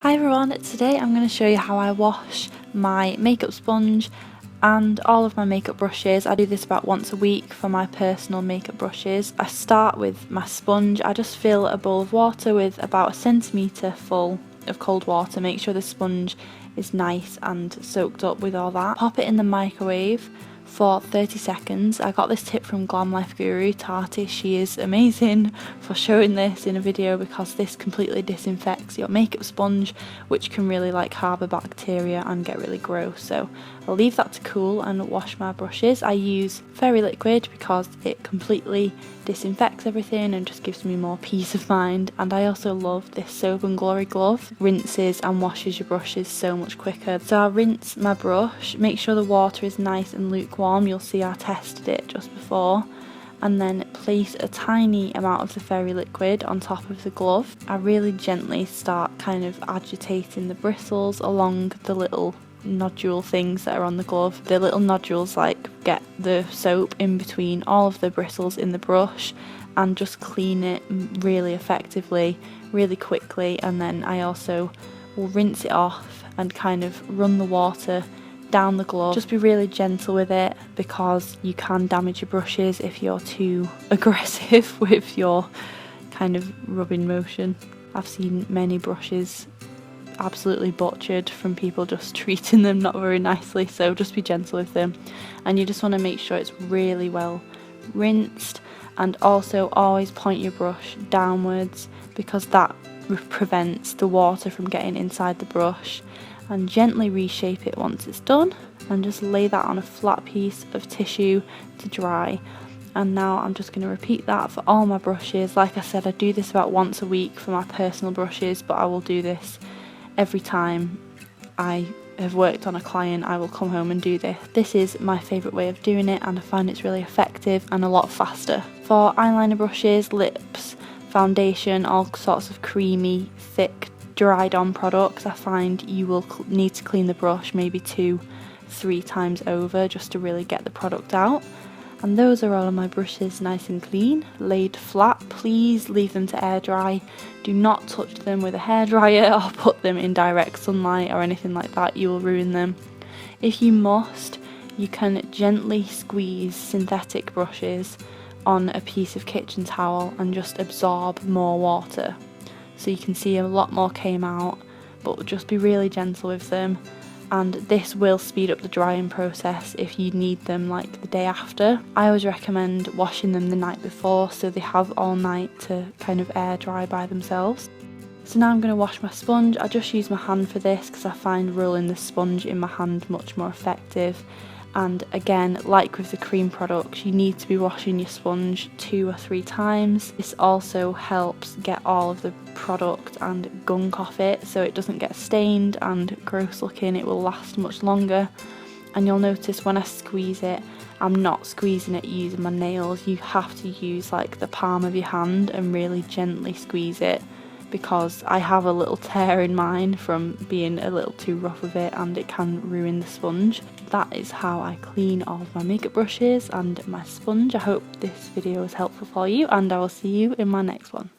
Hi everyone, today I'm going to show you how I wash my makeup sponge and all of my makeup brushes. I do this about once a week for my personal makeup brushes. I start with my sponge. I just fill a bowl of water with about a centimetre full of cold water. Make sure the sponge is nice and soaked up with all that. Pop it in the microwave for 30 seconds. I got this tip from Glam Life Guru Tati. She is amazing for showing this in a video because this completely disinfects your makeup sponge, which can really harbour bacteria and get really gross. So I'll leave that to cool and wash my brushes. I use fairy liquid because it completely disinfects everything and just gives me more peace of mind. And I also love this Soap and Glory glove. Rinses and washes your brushes so much quicker. So I'll rinse my brush, make sure the water is nice and lukewarm. You'll see I tested it just before. And then place a tiny amount of the fairy liquid on top of the glove. I really gently start kind of agitating the bristles along the little nodule things that are on the glove. The little nodules get the soap in between all of the bristles in the brush and just clean it really effectively, really quickly. And then I also will rinse it off and kind of run the water down the glove. Just be really gentle with it because you can damage your brushes if you're too aggressive with your kind of rubbing motion. I've seen many brushes absolutely butchered from people just treating them not very nicely, so just be gentle with them. And you just want to make sure it's really well rinsed, and also always point your brush downwards because that prevents the water from getting inside the brush. And gently reshape it once it's done and just lay that on a flat piece of tissue to dry. And now I'm just going to repeat that for all my brushes. Like I said, I do this about once a week for my personal brushes, but I will do this every time I have worked on a client. I will come home and do this. This is my favourite way of doing it, and I find it's really effective and a lot faster. For eyeliner brushes, lips, foundation, all sorts of creamy, thick, dried on products, I find you will need to clean the brush maybe 2-3 times over just to really get the product out. And those are all of my brushes nice and clean, laid flat. Please leave them to air dry. Do not touch them with a hairdryer or put them in direct sunlight or anything like that, you will ruin them. If you must, you can gently squeeze synthetic brushes on a piece of kitchen towel and just absorb more water. So you can see a lot more came out, but just be really gentle with them. And this will speed up the drying process if you need them the day after. I always recommend washing them the night before so they have all night to kind of air dry by themselves. So now I'm going to wash my sponge. I just use my hand for this because I find rolling the sponge in my hand much more effective. And again, like with the cream products, you need to be washing your sponge 2 or 3 times. This also helps get all of the product and gunk off it so it doesn't get stained and gross looking. It will last much longer. And you'll notice when I squeeze it, I'm not squeezing it using my nails. You have to use the palm of your hand and really gently squeeze it, because I have a little tear in mine from being a little too rough with it and it can ruin the sponge. That is how I clean all of my makeup brushes and my sponge. I hope this video was helpful for you, and I will see you in my next one.